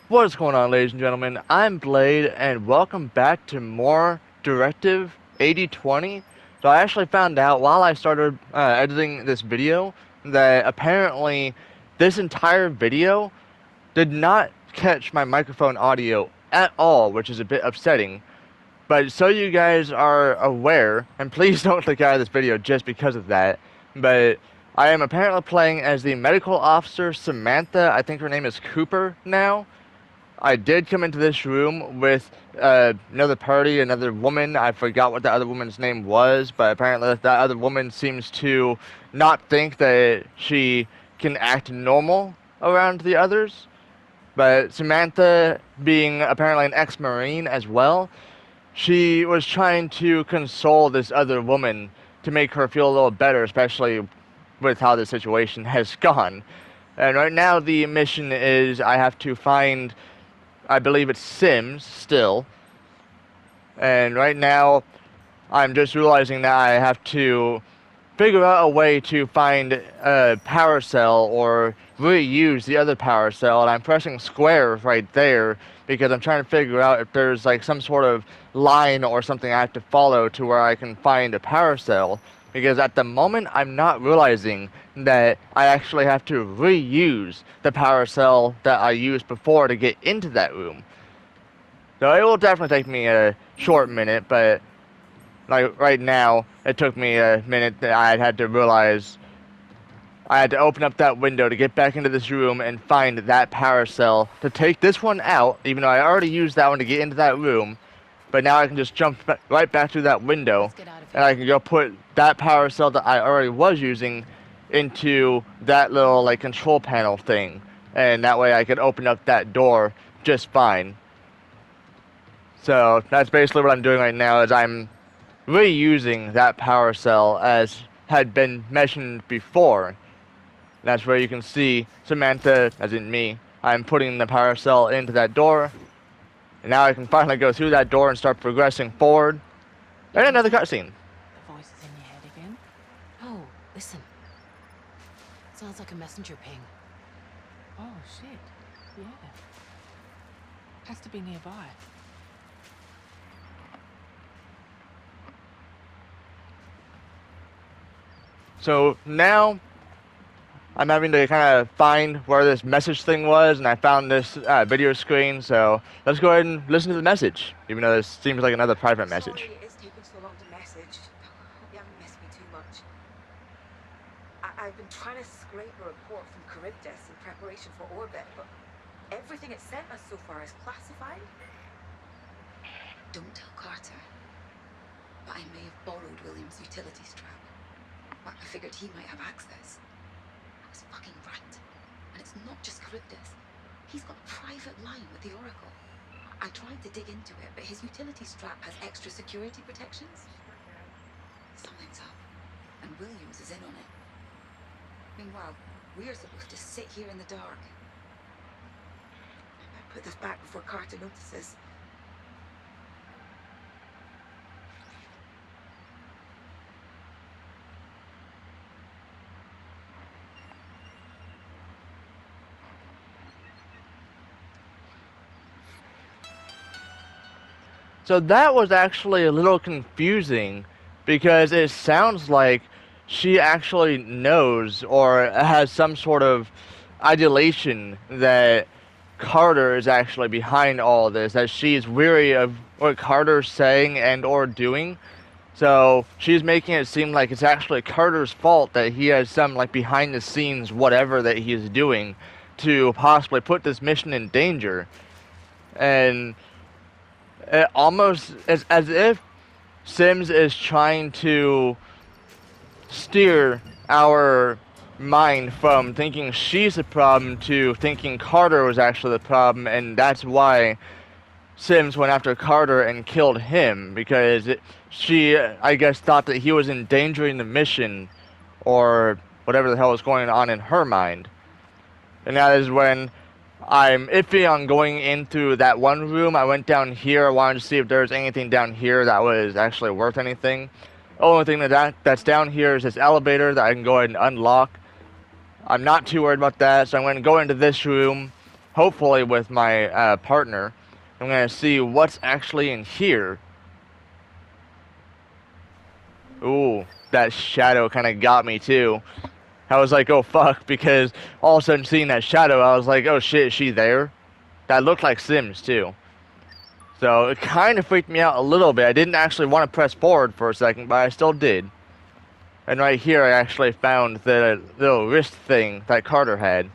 What is going on, ladies and gentlemen? I'm Blade, and welcome back to more Directive 8020. So I actually found out while I started editing this video that apparently this entire video did not catch my microphone audio at all, which is a bit upsetting. But so you guys are aware, and please don't click out of this video just because of that, but I am apparently playing as the medical officer Samantha. I think her name is Cooper now. I did come into this room with another party, another woman. I forgot what the other woman's name was, but apparently that other woman seems to not think that she can act normal around the others. But Samantha, being apparently an ex-Marine as well, she was trying to console this other woman to make her feel a little better, especially with how the situation has gone. And right now the mission is I have to find, I believe it's Sims still. And right now, I'm just realizing that I have to figure out a way to find a power cell or reuse the other power cell. And I'm pressing square right there because I'm trying to figure out if there's like some sort of line or something I have to follow to where I can find a power cell. Because at the moment, I'm not realizing that I actually have to reuse the power cell that I used before to get into that room. So it will definitely take me a short minute, but like right now, it took me a minute that I had to realize I had to open up that window to get back into this room and find that power cell to take this one out, even though I already used that one to get into that room. But now I can just jump right back through that window, and I can go put that power cell that I already was using into that little like control panel thing, and that way I can open up that door just fine. So that's basically what I'm doing right now, is I'm reusing that power cell as had been mentioned before. That's where you can see Samantha, as in me, I'm putting the power cell into that door. And now I can finally go through that door and start progressing forward. And another cutscene. The voice is in your head again. Oh, listen. Sounds like a messenger ping. Oh, shit. Yeah. Has to be nearby. So now I'm having to kind of find where this message thing was, and I found this video screen, so let's go ahead and listen to the message, even though this seems like another private message. Sorry it's taken so long to message. Hope you haven't missed me too much. I've been trying to scrape a report from Charybdis in preparation for orbit, but everything it's sent us so far is classified. Don't tell Carter, but I may have borrowed William's utility strap. But I figured he might have access. I was fucking right. And it's not just Charybdis. He's got a private line with the Oracle. I tried to dig into it, but his utility strap has extra security protections. Something's up, and Williams is in on it. Meanwhile, we're supposed to sit here in the dark. I better put this back before Carter notices. So that was actually a little confusing because it sounds like she actually knows or has some sort of adulation that Carter is actually behind all of this, that she's weary of what Carter's saying and or doing. So she's making it seem like it's actually Carter's fault that he has some like behind the scenes whatever that he is doing to possibly put this mission in danger. And it almost is as if Sims is trying to steer our mind from thinking she's the problem to thinking Carter was actually the problem, and that's why Sims went after Carter and killed him, because she, I guess, thought that he was endangering the mission, or whatever the hell was going on in her mind. And that is when I'm iffy on going into that one room. I went down here. I wanted to see if there's anything down here that was actually worth anything. The only thing that's down here is this elevator that I can go ahead and unlock. I'm not too worried about that, so I'm going to go into this room hopefully with my partner. I'm gonna see what's actually in here. Ooh, that shadow kind of got me too. I was like, oh fuck, because all of a sudden seeing that shadow, I was like, oh shit, is she there? That looked like Sims too. So it kind of freaked me out a little bit. I didn't actually want to press forward for a second, but I still did. And right here I actually found the little wrist thing that Carter had.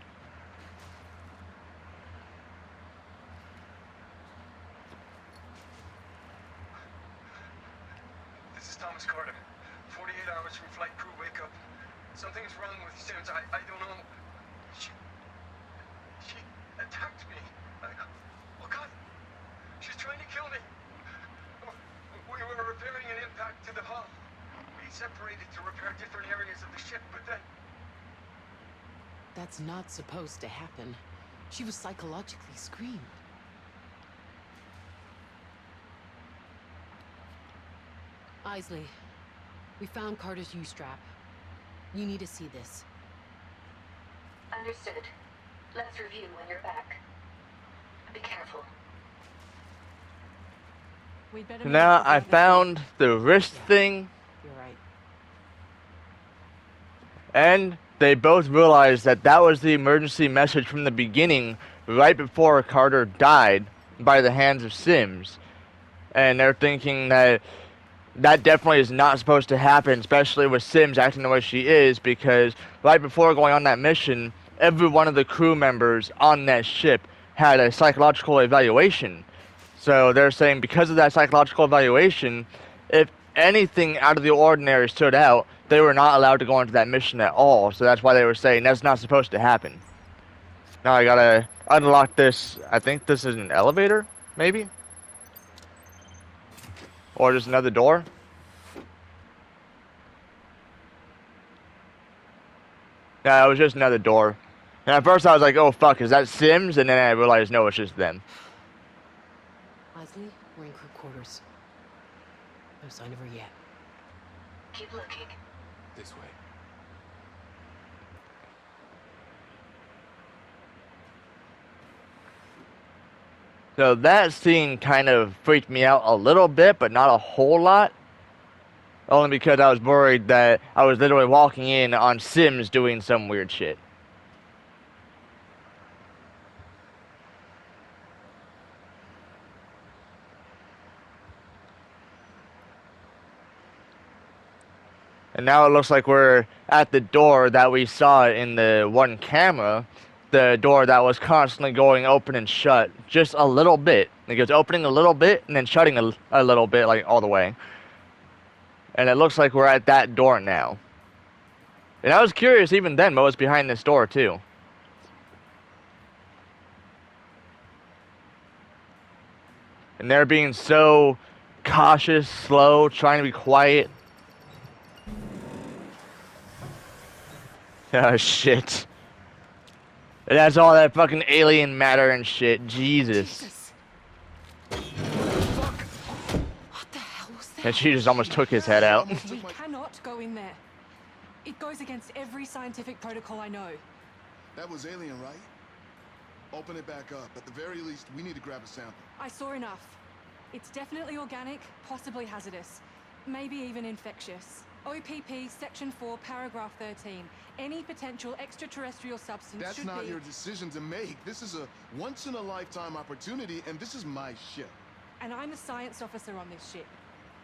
This is Thomas Carter. 48 hours from flight crew wake up. Something's wrong with Sims. I don't know. She attacked me. Oh God. She's trying to kill me. We were repairing an impact to the hull. We separated to repair different areas of the ship, but then... That's not supposed to happen. She was psychologically screamed. Isley, we found Carter's U-strap. You need to see this. Understood. Let's review when you're back. Be careful. We'd better So move now to the I other found ship. the wrist thing, You're right. and they both realized that that was the emergency message from the beginning, right before Carter died by the hands of Sims. And they're thinking that that definitely is not supposed to happen, especially with Sims acting the way she is, because right before going on that mission, every one of the crew members on that ship had a psychological evaluation. So they're saying because of that psychological evaluation, if anything out of the ordinary stood out, they were not allowed to go into that mission at all. So that's why they were saying that's not supposed to happen. Now I gotta unlock this. I think this is an elevator, maybe? Or just another door? No, it was just another door. And at first I was like, oh fuck, is that Sims? And then I realized, no, it's just them. Isley, we're in crew quarters. No sign of her yet. Keep looking. This way. So that scene kind of freaked me out a little bit, but not a whole lot. Only because I was worried that I was literally walking in on Sims doing some weird shit. And now it looks like we're at the door that we saw in the one camera. The door that was constantly going open and shut just a little bit. It goes opening a little bit and then shutting a little bit, like all the way. And it looks like we're at that door now. And I was curious even then what was behind this door too. And they're being so cautious, slow, trying to be quiet. Oh shit. It has all that fucking alien matter and shit. Jesus. What the hell was that? And she just almost took his head out. We cannot go in there. It goes against every scientific protocol I know. That was alien, right? Open it back up. At the very least, we need to grab a sample. I saw enough. It's definitely organic, possibly hazardous, maybe even infectious. OPP Section 4, Paragraph 13. Any potential extraterrestrial substance That's should not be... your decision to make. This is a once-in-a-lifetime opportunity, and this is my ship. And I'm a science officer on this ship.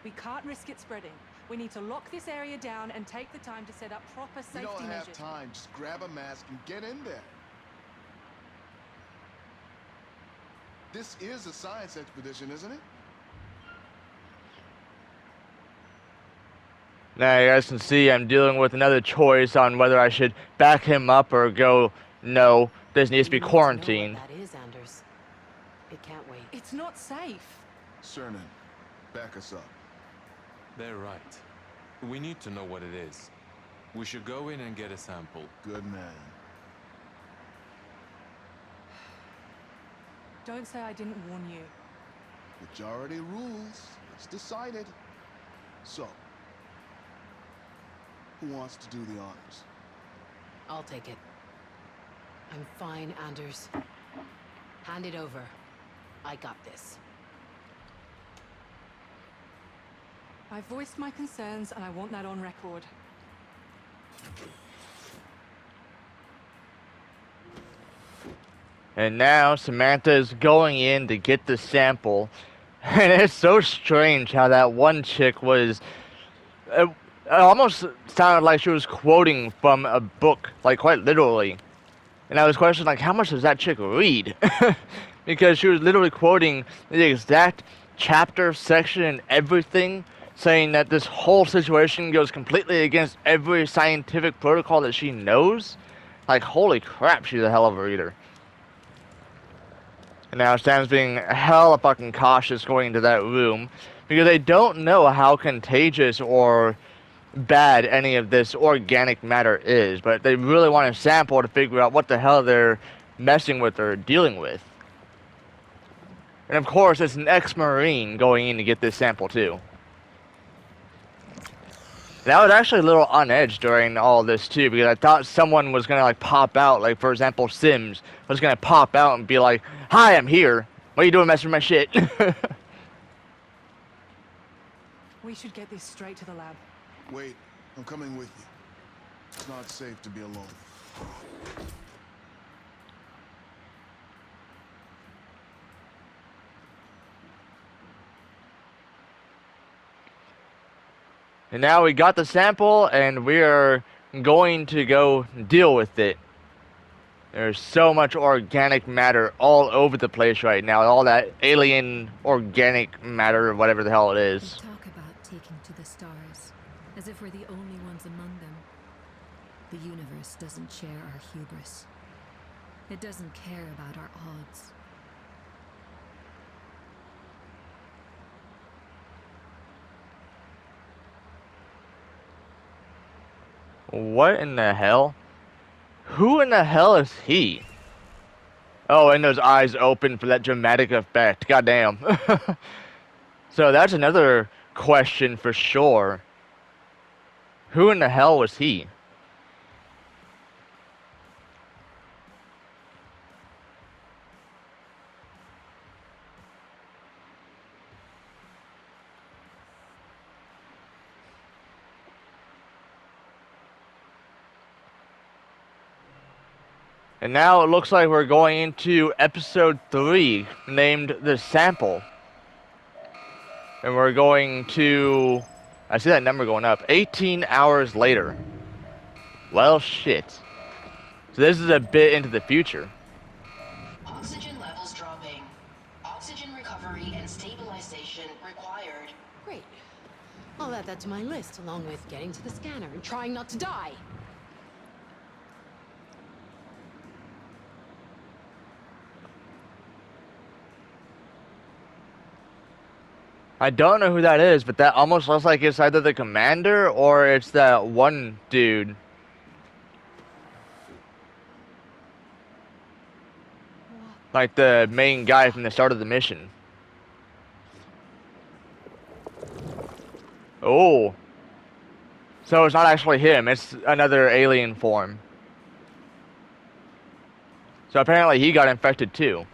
We can't risk it spreading. We need to lock this area down and take the time to set up proper We safety don't have measures. time. Just grab a mask and get in there. This is a science expedition, isn't it? Now you guys can see I'm dealing with another choice on whether I should back him up or go, no, this needs to be You need quarantined. know what that is, Anders. It can't wait. It's not safe. Cernan, back us up. They're right. We need to know what it is. We should go in and get a sample. Good man. Don't say I didn't warn you. Majority rules. It's decided. So, who wants to do the honors? I'll take it. I'm fine, Anders. Hand it over. I got this. I voiced my concerns, and I want that on record. And now Samantha is going in to get the sample. And it's so strange how that one chick was... It almost sounded like she was quoting from a book, like quite literally. And I was questioning, like, how much does that chick read? Because she was literally quoting the exact chapter, section, and everything, saying that this whole situation goes completely against every scientific protocol that she knows. Like, holy crap, she's a hell of a reader. And now Sam's being hella fucking cautious going into that room, because they don't know how contagious or bad any of this organic matter is, but they really want a sample to figure out what the hell they're messing with or dealing with. And of course, it's an ex-Marine going in to get this sample too. And I was actually a little on edge during all this too, because I thought someone was gonna like pop out, like for example Sims was gonna pop out and be like, "Hi, I'm here. What are you doing messing with my shit?" We should get this straight to the lab. Wait, I'm coming with you. It's not safe to be alone. And now we got the sample, and we are going to go deal with it. There's so much organic matter all over the place right now. All that alien organic matter, or whatever the hell it They is. talk about taking to the stars, as if we're the only ones among them. The universe doesn't share our hubris. It doesn't care about our odds. What in the hell? Who in the hell is he? Oh, and those eyes open for that dramatic effect. Goddamn. So that's another question for sure. Who in the hell was he? And now it looks like we're going into episode 3, named The Sample. And we're going to... I see that number going up. 18 hours later. Well, shit. So this is a bit into the future. Oxygen levels dropping. Oxygen recovery and stabilization required. Great. I'll add that to my list, along with getting to the scanner and trying not to die. I don't know who that is, but that almost looks like it's either the commander or it's that one dude. Like the main guy from the start of the mission. Oh. So it's not actually him, it's another alien form. So apparently he got infected too.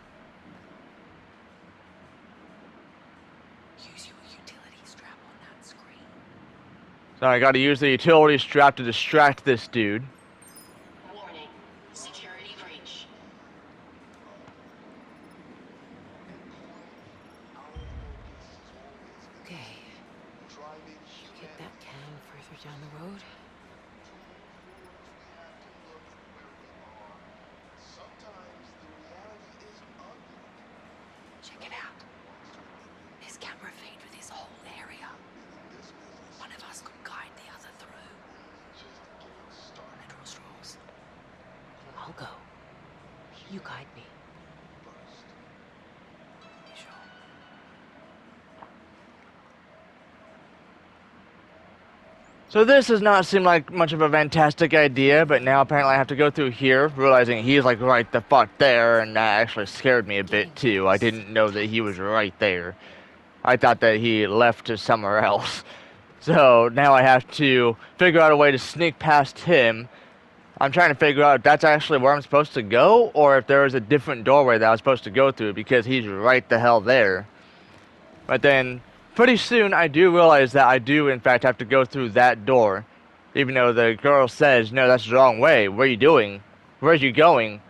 Use your utility strap on that screen. So I gotta use the utility strap to distract this dude. Warning. Security breach. Okay. Get that can further down the road. Check it out. This camera feed with this whole area. One of us could guide the other through. Literal straws. I'll go. You guide me. You sure? So this does not seem like much of a fantastic idea, but now apparently I have to go through here, realizing he's like right the fuck there, and that actually scared me a bit too. I didn't know that he was right there. I thought that he left to somewhere else. So now I have to figure out a way to sneak past him. I'm trying to figure out if that's actually where I'm supposed to go, or if there is a different doorway that I was supposed to go through, because he's right the hell there. But then, pretty soon, I do realize that I do, in fact, have to go through that door. Even though the girl says, no, that's the wrong way. What are you doing? Where are you going?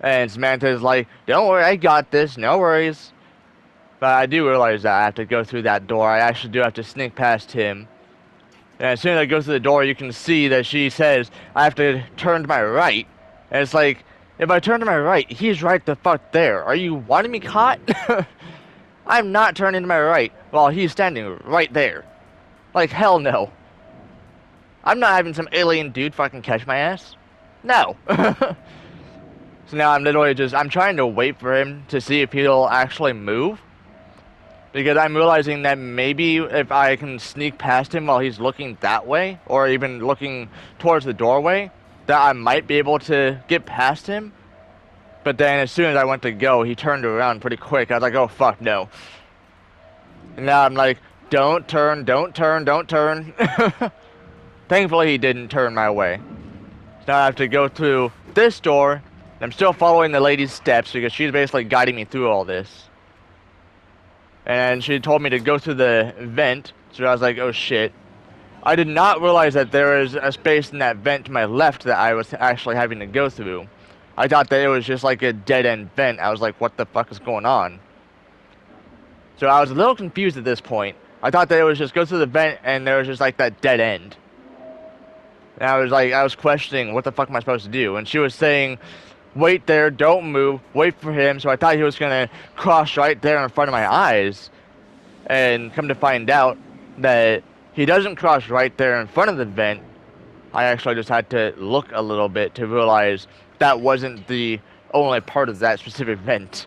And Samantha's like, don't worry, I got this, no worries. But I do realize that I have to go through that door. I actually do have to sneak past him. And as soon as I go through the door, you can see that she says, I have to turn to my right. And it's like, if I turn to my right, he's right the fuck there. Are you wanting me caught? I'm not turning to my right while he's standing right there. Like, hell no. I'm not having some alien dude fucking catch my ass. No. So now I'm literally I'm trying to wait for him to see if he'll actually move. Because I'm realizing that maybe if I can sneak past him while he's looking that way, or even looking towards the doorway, that I might be able to get past him. But then as soon as I went to go, he turned around pretty quick. I was like, oh fuck no. And now I'm like, don't turn, don't turn, don't turn. Thankfully he didn't turn my way. So now I have to go through this door. I'm still following the lady's steps because she's basically guiding me through all this. And she told me to go through the vent, so I was like, oh shit. I did not realize that there is a space in that vent to my left that I was actually having to go through. I thought that it was just like a dead-end vent. I was like, what the fuck is going on? So I was a little confused at this point. I thought that it was just go through the vent and there was just like that dead end. And I was questioning, what the fuck am I supposed to do? And she was saying, wait there, don't move, wait for him. So I thought he was going to cross right there in front of my eyes. And come to find out that he doesn't cross right there in front of the vent. I actually just had to look a little bit to realize that wasn't the only part of that specific vent.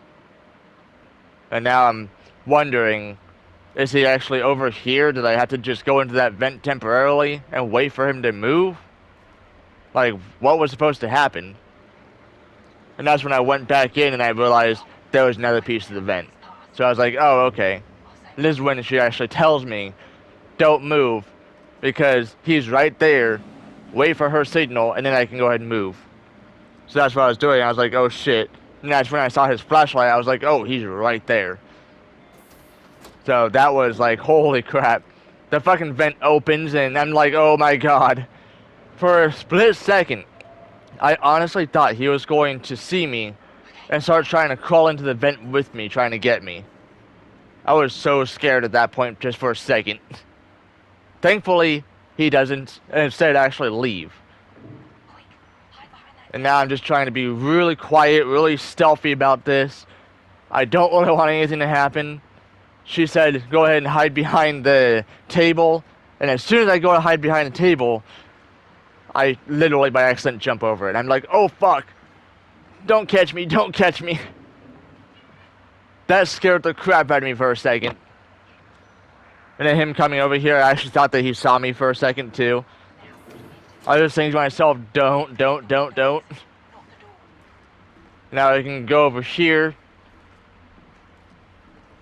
And now I'm wondering, is he actually over here? Did I have to just go into that vent temporarily and wait for him to move? Like, what was supposed to happen? And that's when I went back in and I realized there was another piece of the vent. So I was like, oh, okay. And this is when she actually tells me, don't move, because he's right there. Wait for her signal, and then I can go ahead and move. So that's what I was doing. I was like, oh shit. And that's when I saw his flashlight. I was like, oh, he's right there. So that was like, holy crap. The fucking vent opens, and I'm like, oh my god. For a split second, I honestly thought he was going to see me and start trying to crawl into the vent with me, trying to get me. I was so scared at that point just for a second. Thankfully, he doesn't, and instead actually leave. And now I'm just trying to be really quiet, really stealthy about this. I don't really want anything to happen. She said, go ahead and hide behind the table. And as soon as I go to hide behind the table, I literally by accident jump over it. I'm like, oh fuck. Don't catch me, don't catch me. That scared the crap out of me for a second. And then him coming over here, I actually thought that he saw me for a second too. I was thinking to myself, don't. Now I can go over here.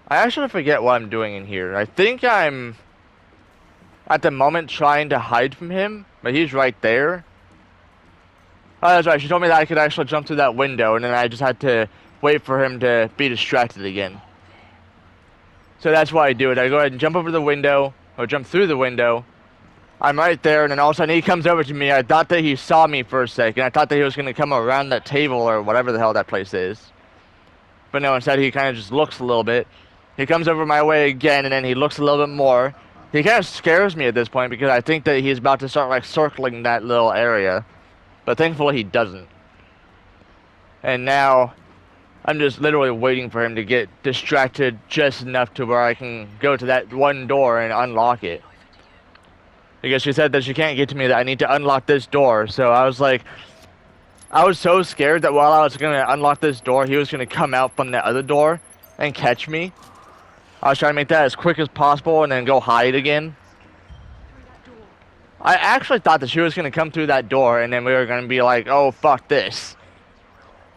I actually forget what I'm doing in here. I think I'm, at the moment, trying to hide from him, but he's right there. Oh, that's right. She told me that I could actually jump through that window, and then I just had to wait for him to be distracted again. So that's why I do it. I go ahead and jump over the window, or jump through the window. I'm right there, and then all of a sudden he comes over to me. I thought that he saw me for a second. I thought that he was going to come around that table or whatever the hell that place is. But no, instead he kind of just looks a little bit. He comes over my way again, and then he looks a little bit more. He kind of scares me at this point because I think that he's about to start like circling that little area. But thankfully he doesn't. And now I'm just literally waiting for him to get distracted just enough to where I can go to that one door and unlock it. Because she said that she can't get to me, that I need to unlock this door. So I was like, I was so scared that while I was going to unlock this door, he was going to come out from the other door and catch me. I was trying to make that as quick as possible and then go hide again. I actually thought that she was going to come through that door and then we were going to be like, oh, fuck this.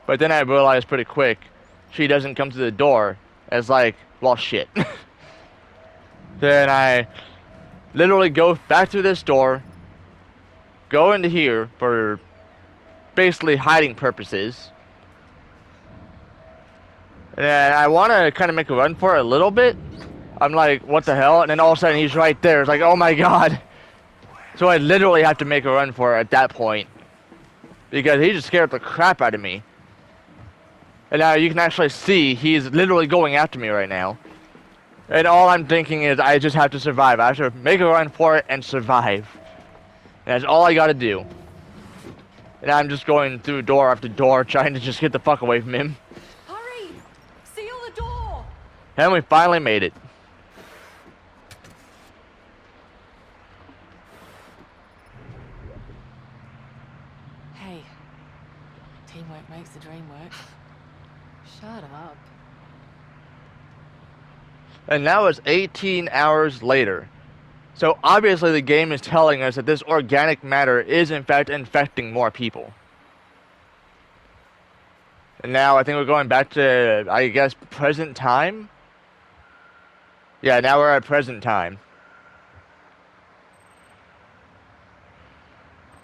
But then I realized pretty quick, she doesn't come through the door. It's like, well, shit. Then I literally go back through this door, go into here for basically hiding purposes. And I want to kind of make a run for it a little bit. I'm like, what the hell? And then all of a sudden he's right there. It's like, oh my god. So I literally have to make a run for it at that point. Because he just scared the crap out of me. And now you can actually see he's literally going after me right now. And all I'm thinking is I just have to survive. I have to make a run for it and survive. And that's all I gotta do. And I'm just going through door after door trying to just get the fuck away from him. Hurry! Seal the door! And we finally made it. Hey, teamwork makes the dream work. Shut up. And now it's 18 hours later. So obviously the game is telling us that this organic matter is in fact infecting more people. And now I think we're going back to, I guess, present time? Yeah, now we're at present time.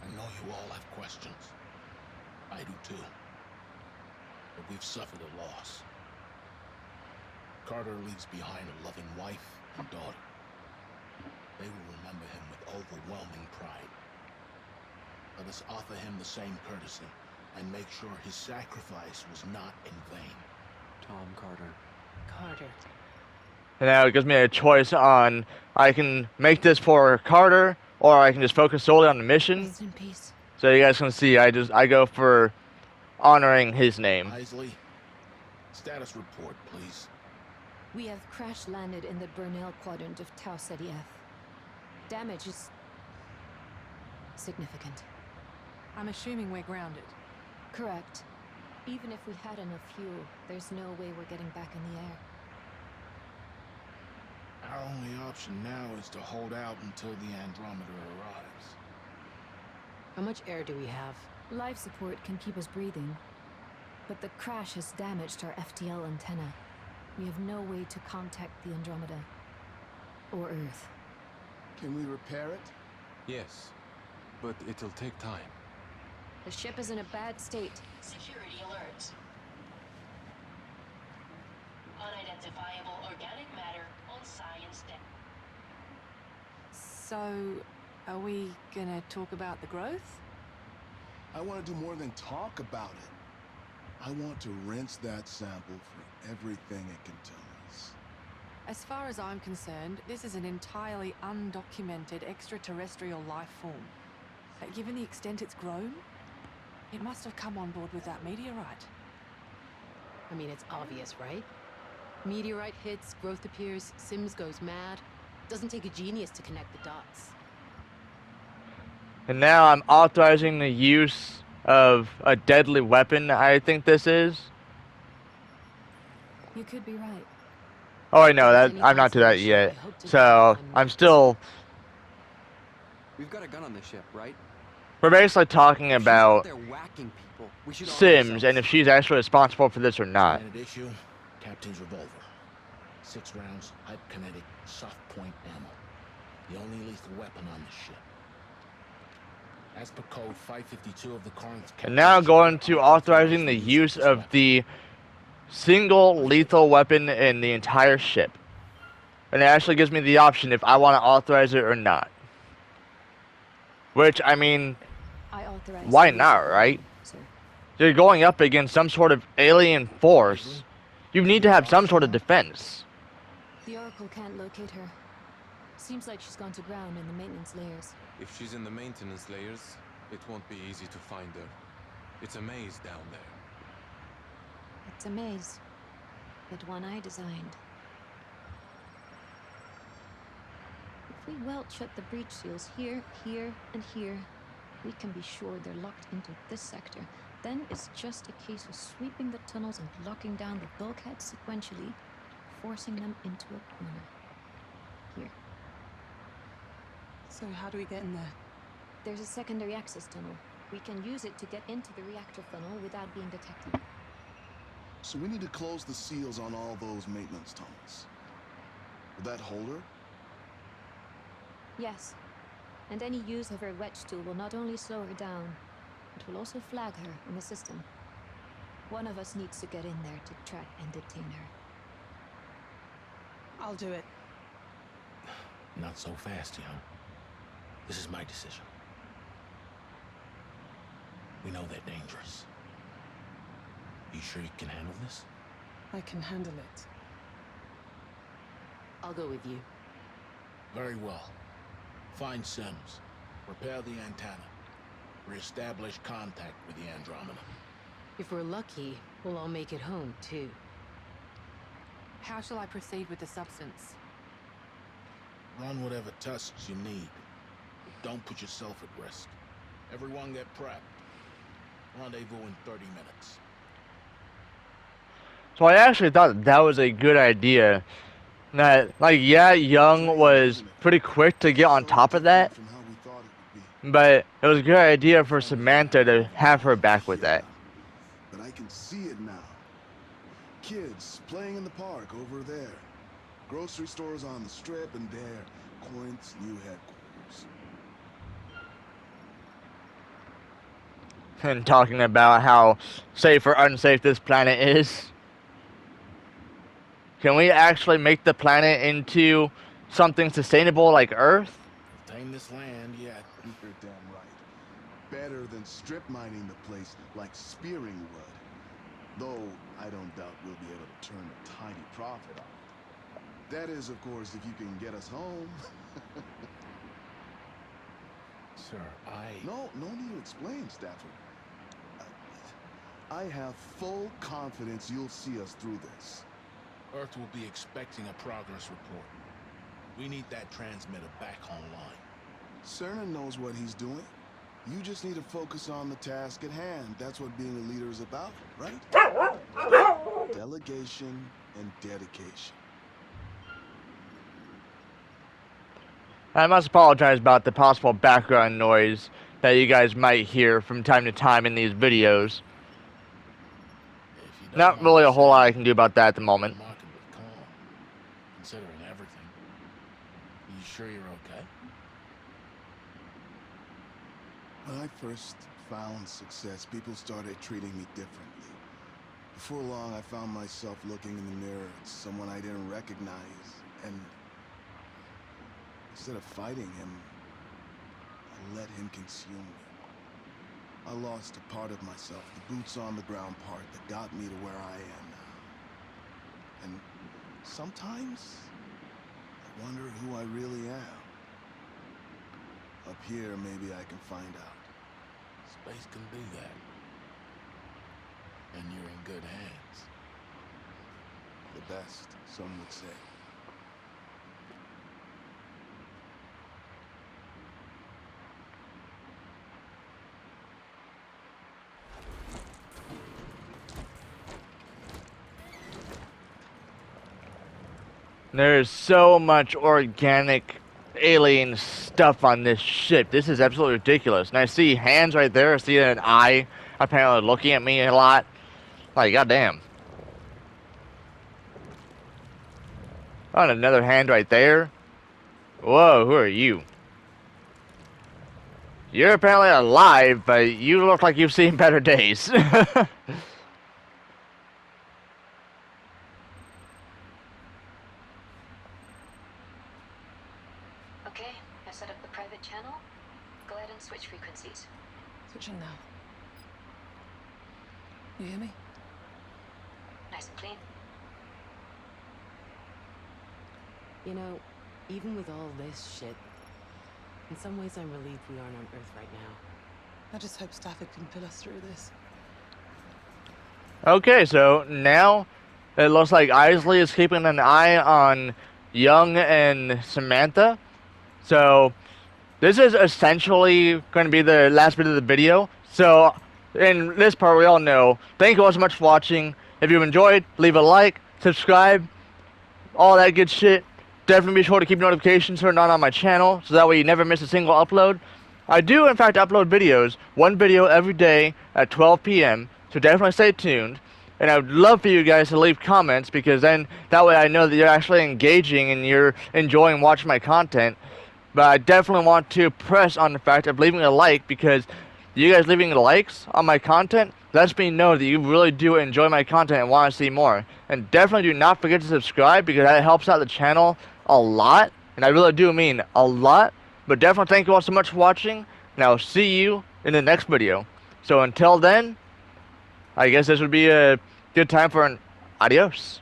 I know you all have questions. I do too. But we've suffered a loss. Carter leaves behind a loving wife and daughter. They will remember him with overwhelming pride. Let us offer him the same courtesy and make sure his sacrifice was not in vain. Tom Carter. Carter. And now it gives me a choice on, I can make this for Carter, or I can just focus solely on the mission. Rest in peace. So you guys can see, I go for honoring his name. Isley, status report, please. We have crash landed in the Burnell quadrant of Tau Ceti F. Damage is significant. I'm assuming we're grounded. Correct. Even if we had enough fuel, there's no way we're getting back in the air. Our only option now is to hold out until the Andromeda arrives. How much air do we have? Life support can keep us breathing, but the crash has damaged our FTL antenna. We have no way to contact the Andromeda or Earth. Can we repair it? Yes, but it'll take time. The ship is in a bad state. Security alert. Unidentifiable organic matter on science deck. So, are we gonna talk about the growth? I want to do more than talk about it. I want to rinse that sample for everything it can tell us. As far as I'm concerned, this is an entirely undocumented extraterrestrial life form. Given the extent it's grown, it must have come on board with that meteorite. I mean, it's obvious, right? Meteorite hits, growth appears, Sims goes mad. Doesn't take a genius to connect the dots. And now I'm authorizing the use of a deadly weapon, I think this is. You could be right. Oh, I know that I'm not to that yet. So I'm still. We've got a gun on the ship, right? We're basically talking about They're whacking people. We should Sims and if she's actually responsible for this or not. Standard issue, Captain's revolver. 6 rounds, hyperkinetic, soft point ammo. The only lethal weapon on the ship. As per code 552 of the Corinth. And now going to authorizing the use of the single lethal weapon in the entire ship. And it actually gives me the option if I want to authorize it or not. Which, I mean, I authorize why the not, use of- right? Sir. You're going up against some sort of alien force. You need to have some sort of defense. The Oracle can't locate her. Seems like she's gone to ground in the maintenance layers. If she's in the maintenance layers, it won't be easy to find her. It's a maze down there. It's a maze, but one I designed. If we weld shut the breach seals here, here, and here, we can be sure they're locked into this sector. Then it's just a case of sweeping the tunnels and locking down the bulkheads sequentially, forcing them into a corner. Here. So how do we get in there? There's a secondary access tunnel. We can use it to get into the reactor funnel without being detected. So we need to close the seals on all those maintenance tunnels. Will that hold her? Yes. And any use of her wedge tool will not only slow her down, It will also flag her in the system. One of us needs to get in there to track and detain her. I'll do it. Not so fast, young. This is my decision. We know they're dangerous. You sure you can handle this? I can handle it. I'll go with you. Very well. Find Sims. Repair the antenna. Reestablish contact with the Andromeda. If we're lucky, we'll all make it home, too. How shall I proceed with the substance? Run whatever tests you need. Don't put yourself at risk. Everyone get prepped. Rendezvous in 30 minutes. So I actually thought that was a good idea. That, like, yeah, Young was pretty quick to get on top of that, but it was a good idea for Samantha to have her back with that. But I can see it now. Kids playing in the park over there. Grocery stores on the strip, and there, Corinth's new headquarters. And talking about how safe or unsafe this planet is. Can we actually make the planet into something sustainable like Earth? Tame this land yet. You're damn right. Better than strip mining the place like spearing would. Though I don't doubt we'll be able to turn a tiny profit on it. That is, of course, if you can get us home. Sir, No need to explain, Stafford. I have full confidence you'll see us through this. Earth will be expecting a progress report. We need that transmitter back online. Cernan knows what he's doing. You just need to focus on the task at hand. That's what being a leader is about, right? Delegation and dedication. I must apologize about the possible background noise that you guys might hear from time to time in these videos. Not really a whole lot I can do about that at the moment. Remarkably calm, considering everything. You sure you're okay? When I first found success, people started treating me differently. Before long, I found myself looking in the mirror at someone I didn't recognize, and instead of fighting him, I let him consume me. I lost a part of myself, the boots-on-the-ground part that got me to where I am now. And sometimes, I wonder who I really am. Up here, maybe I can find out. Space can do that. And you're in good hands. The best, some would say. There's so much organic alien stuff on this ship. This is absolutely ridiculous. And I see hands right there. I see an eye apparently looking at me a lot. Like, goddamn. Oh, and another hand right there. Whoa, who are you? You're apparently alive, but you look like you've seen better days. Okay, I set up the private channel. Go ahead and switch frequencies. Switching now. You hear me? Nice and clean. You know, even with all this shit, in some ways I'm relieved we aren't on Earth right now. I just hope Stafford can pull us through this. Okay, so now it looks like Isley is keeping an eye on Young and Samantha. So this is essentially going to be the last bit of the video. So in this part, we all know. Thank you all so much for watching. If you've enjoyed, leave a like, subscribe, all that good shit. Definitely be sure to keep notifications turned on my channel, so that way you never miss a single upload. I do, in fact, upload videos, one video every day at 12 p.m., so definitely stay tuned. And I would love for you guys to leave comments, because then that way I know that you're actually engaging and you're enjoying watching my content. But I definitely want to press on the fact of leaving a like, because You guys leaving likes on my content lets me know that you really do enjoy my content and want to see more. And definitely do not forget to subscribe, because that helps out the channel a lot. And I really do mean a lot. But definitely thank you all so much for watching, and I'll see you in the next video. So until then, I guess this would be a good time for an adios.